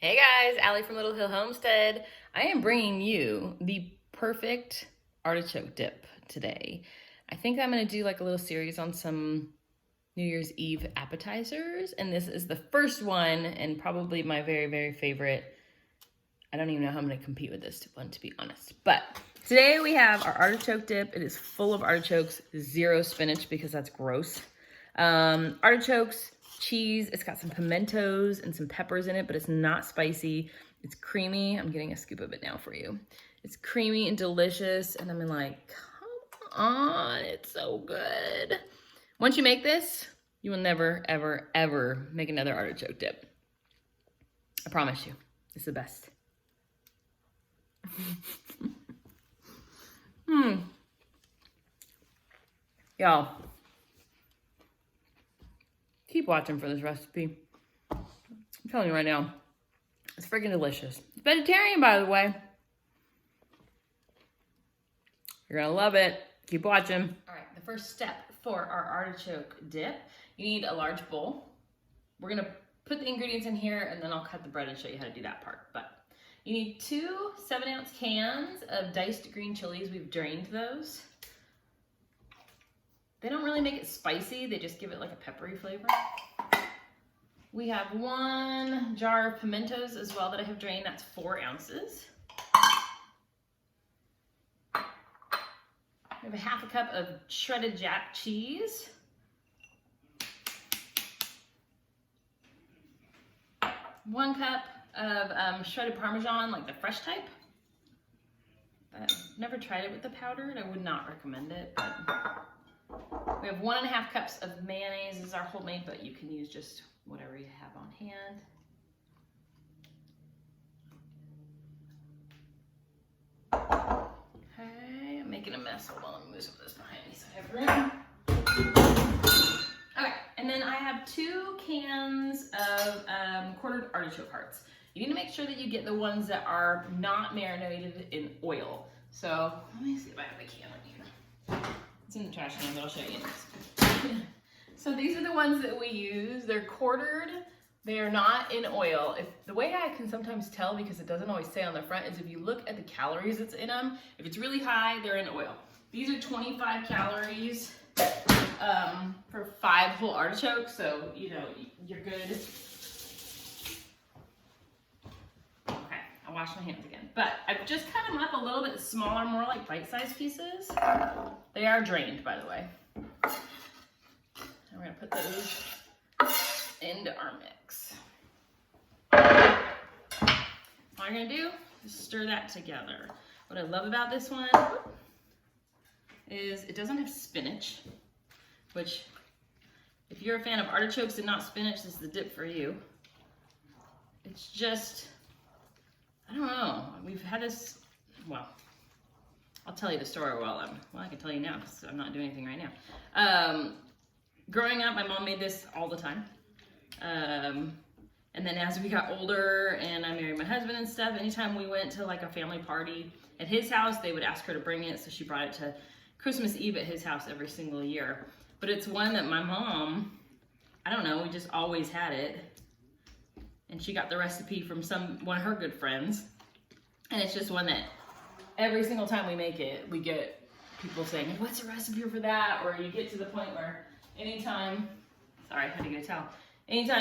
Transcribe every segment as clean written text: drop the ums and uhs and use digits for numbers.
Hey guys, Allie from Little Hill Homestead. I am bringing you the perfect artichoke dip today. I think I'm going to do like a little series on some New Year's Eve appetizers, and this is the first one and probably my very, very favorite. I don't even know how I'm going to compete with this one, to be honest. But today we have our artichoke dip. It is full of artichokes, zero spinach because that's gross. Artichokes, cheese, it's got some pimentos and some peppers in it, but it's not spicy. It's creamy. I'm getting a scoop of it now for you. It's creamy and delicious, and I'm like, come on, it's so good. Once you make this, you will never, ever, ever make another artichoke dip. I promise you, it's the best. Y'all, keep watching for this recipe. I'm telling you right now, it's freaking delicious. It's vegetarian, by the way. You're gonna love it. Keep watching. All right, the first step for our artichoke dip, you need a large bowl. We're gonna put the ingredients in here and then I'll cut the bread and show you how to do that part. But you need 2 7-ounce cans of diced green chilies. We've drained those. They don't really make it spicy. They just give it like a peppery flavor. We have 1 jar of pimentos as well that I have drained. That's 4 ounces. We have a 1/2 cup of shredded jack cheese. 1 cup of shredded parmesan, like the fresh type. I've never tried it with the powdered. I would not recommend it, but we have 1.5 cups of mayonnaise. This is our homemade, but you can use just whatever you have on hand. Okay, I'm making a mess. Hold on, let me move some of this behind me so I have room. Okay, and then I have 2 cans of quartered artichoke hearts. You need to make sure that you get the ones that are not marinated in oil. So let me see if I have a can in here. It's in the trash can, but I'll show you next. So these are the ones that we use. They're quartered. They are not in oil. The way I can sometimes tell, because it doesn't always say on the front, is if you look at the calories that's in them. If it's really high, they're in oil. These are 25 calories for 5 whole artichokes, so you know you're good. Okay, I'll wash my hands again. But I've just cut them up a little bit smaller, more like bite-sized pieces. They are drained, by the way. And we're gonna put those into our mix. All you're gonna do is stir that together. What I love about this one is it doesn't have spinach, which if you're a fan of artichokes and not spinach, this is the dip for you. It's just, I don't know, we've had this, well, I'll tell you the story I can tell you now because I'm not doing anything right now. Growing up, my mom made this all the time. And then as we got older and I married my husband and stuff, anytime we went to like a family party at his house, they would ask her to bring it. So she brought it to Christmas Eve at his house every single year. But it's one that my mom, I don't know, we just always had it. And she got the recipe from one of her good friends. And it's just one that every single time we make it, we get people saying, what's the recipe for that? Or you get to the point where anytime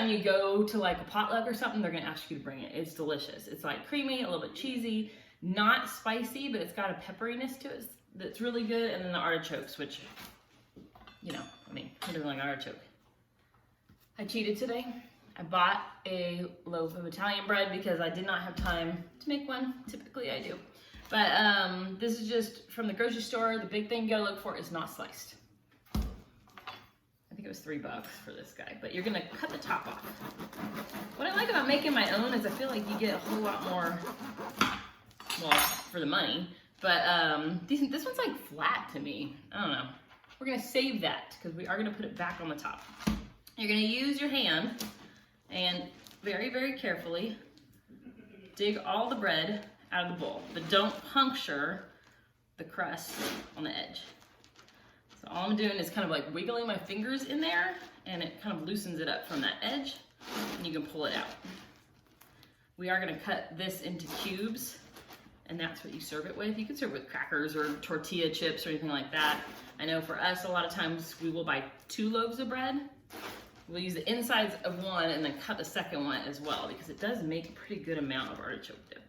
you go to like a potluck or something, they're gonna ask you to bring it. It's delicious. It's like creamy, a little bit cheesy, not spicy, but it's got a pepperiness to it that's really good. And then the artichokes, which, you know, I mean, who doesn't like artichoke? I cheated today. I bought a loaf of Italian bread because I did not have time to make one. Typically I do. But this is just from the grocery store. The big thing you gotta look for is not sliced. I think it was $3 for this guy, but you're gonna cut the top off. What I like about making my own is I feel like you get a whole lot more, well, for the money, but this one's like flat to me. I don't know. We're gonna save that because we are gonna put it back on the top. You're gonna use your hand and very, very carefully dig all the bread out of the bowl, but don't puncture the crust on the edge. So all I'm doing is kind of like wiggling my fingers in there, and it kind of loosens it up from that edge, and you can pull it out. we are gonna cut this into cubes, and that's what you serve it with. You can serve it with crackers or tortilla chips or anything like that. I know for us, a lot of times we will buy 2 loaves of bread. We'll use the insides of one and then cut the second one as well, because it does make a pretty good amount of artichoke dip.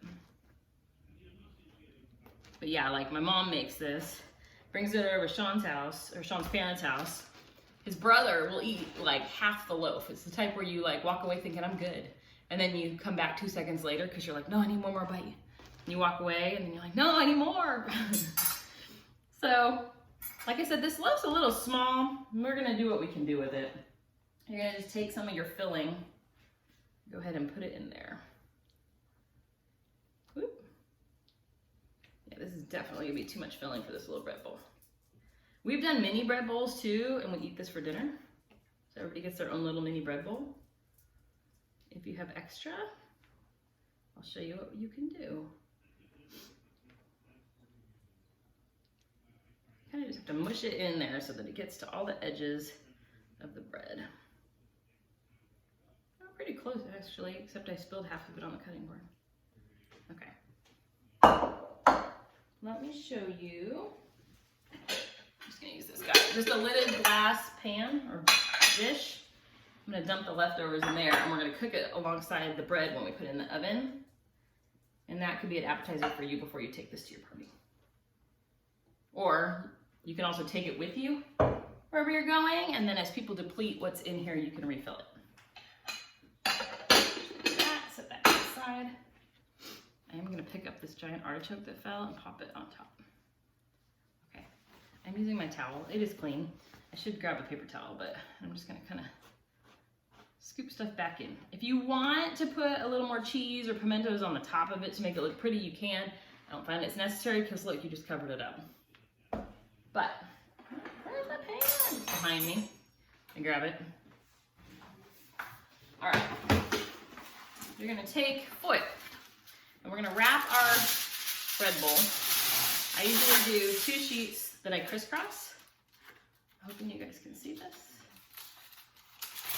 But yeah, like my mom makes this, brings it over to Sean's house, or Sean's parents' house. His brother will eat like half the loaf. It's the type where you like walk away thinking, I'm good. And then you come back 2 seconds later because you're like, no, I need one more bite. And you walk away and then you're like, no, I need more. So, like I said, this loaf's a little small. We're gonna do what we can do with it. You're gonna just take some of your filling, go ahead and put it in there. Whoop. Yeah, this is definitely gonna be too much filling for this little bread bowl. We've done mini bread bowls too, and we eat this for dinner. So everybody gets their own little mini bread bowl. If you have extra, I'll show you what you can do. Kind of just have to mush it in there so that it gets to all the edges of the bread. Pretty close actually, except I spilled half of it on the cutting board. Okay. Let me show you. I'm just gonna use this guy. Just a lidded glass pan or dish. I'm gonna dump the leftovers in there and we're gonna cook it alongside the bread when we put it in the oven. And that could be an appetizer for you before you take this to your party. Or you can also take it with you wherever you're going, and then as people deplete what's in here, you can refill it. Set that aside. I am gonna pick up this giant artichoke that fell and pop it on top. Okay, I'm using my towel. It is clean. I should grab a paper towel, but I'm just gonna kind of scoop stuff back in. If you want to put a little more cheese or pimentos on the top of it to make it look pretty, you can. I don't find it's necessary because look, you just covered it up. But, where's the pan? Behind me. And grab it. All right. You're gonna take foil and we're gonna wrap our bread bowl. I usually do 2 sheets that I crisscross. Hoping you guys can see this.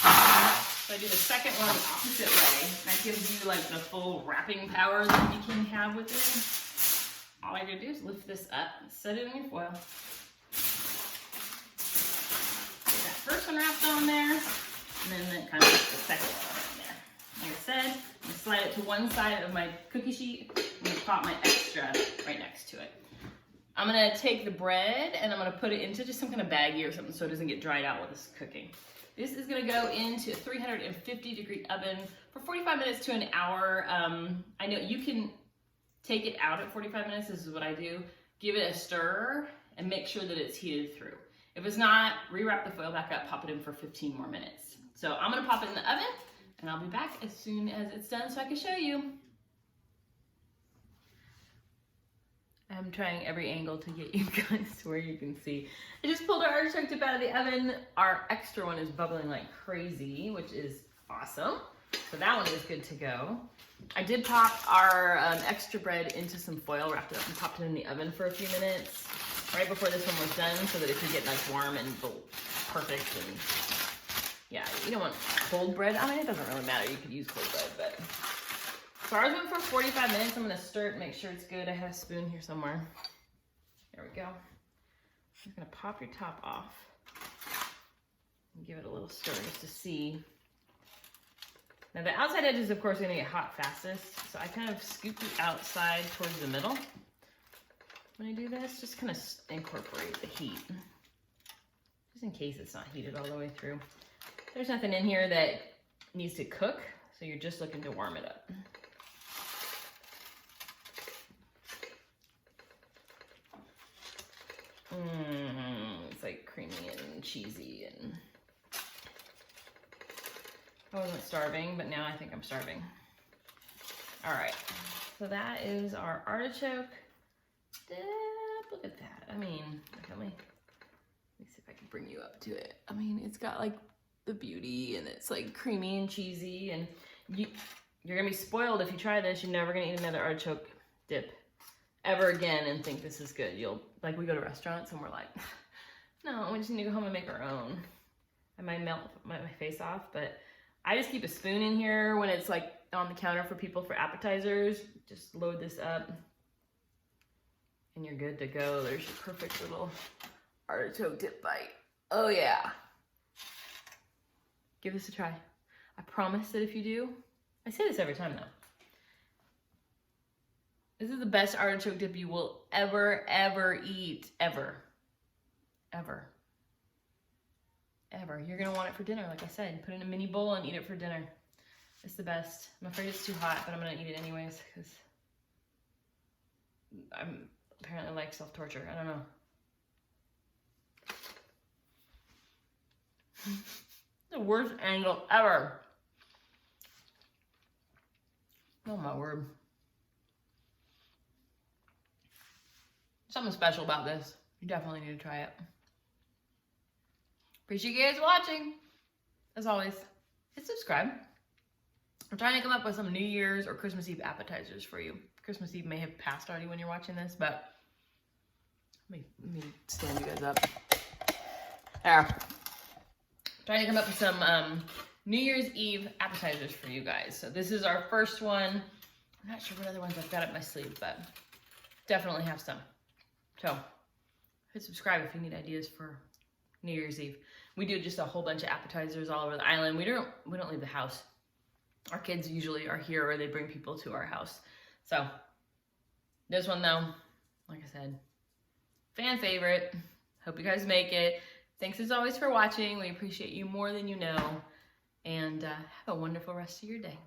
So I do the second one the opposite way. That gives you like the full wrapping power that you can have with it. All I gotta do is lift this up and set it in your foil. Get that first one wrapped on there, and then kind of the second one in there. Like I said, I'm gonna slide it to one side of my cookie sheet. I'm gonna pop my extra right next to it. I'm gonna take the bread and I'm gonna put it into just some kind of baggie or something so it doesn't get dried out while this is cooking. This is gonna go into a 350-degree oven for 45 minutes to an hour. I know you can take it out at 45 minutes. This is what I do. Give it a stir and make sure that it's heated through. If it's not, rewrap the foil back up, pop it in for 15 more minutes. So I'm gonna pop it in the oven and I'll be back as soon as it's done so I can show you. I'm trying every angle to get you guys to where you can see. I just pulled our artichoke dip out of the oven. Our extra one is bubbling like crazy, which is awesome. So that one is good to go. I did pop our extra bread into some foil, wrapped it up and popped it in the oven for a few minutes right before this one was done so that it could get nice warm and perfect. And yeah, you don't want cold bread. I mean, it doesn't really matter. You could use cold bread, but so ours went for 45 minutes. I'm gonna stir it and make sure it's good. I have a spoon here somewhere. There we go. I'm just gonna pop your top off and give it a little stir just to see. Now the outside edge is of course gonna get hot fastest, so I kind of scoop the outside towards the middle. When I do this, just kind of incorporate the heat, just in case it's not heated all the way through. There's nothing in here that needs to cook, so you're just looking to warm it up. It's like creamy and cheesy, and I wasn't starving, but now I think I'm starving. All right, so that is our artichoke dip. Look at that. I mean, let me see if I can bring you up to it. I mean, it's got like the beauty, and it's like creamy and cheesy, and you're gonna be spoiled if you try this. You're never gonna eat another artichoke dip ever again and think this is good. You'll, like, we go to restaurants and we're like, no, we just need to go home and make our own. I might melt my face off, but I just keep a spoon in here when it's like on the counter for people for appetizers. Just load this up and you're good to go. There's your perfect little artichoke dip bite. Oh yeah. Give this a try. I promise that if you do, I say this every time though. This is the best artichoke dip you will ever eat. Ever. You're gonna want it for dinner, like I said. Put it in a mini bowl and eat it for dinner. It's the best. I'm afraid it's too hot, but I'm gonna eat it anyways because I'm apparently like self-torture. I don't know. The worst angle ever. Oh my word. Something special about this. You definitely need to try it. Appreciate you guys watching. As always, hit subscribe. I'm trying to come up with some New Year's or Christmas Eve appetizers for you. Christmas Eve may have passed already when you're watching this, but let me stand you guys up. There. Trying to come up with some New Year's Eve appetizers for you guys. So this is our first one. I'm not sure what other ones I've got up my sleeve, but definitely have some. So hit subscribe if you need ideas for New Year's Eve. We do just a whole bunch of appetizers all over the island. We don't leave the house. Our kids usually are here or they bring people to our house. So this one though, like I said, fan favorite. Hope you guys make it. Thanks as always for watching. We appreciate you more than you know. And have a wonderful rest of your day.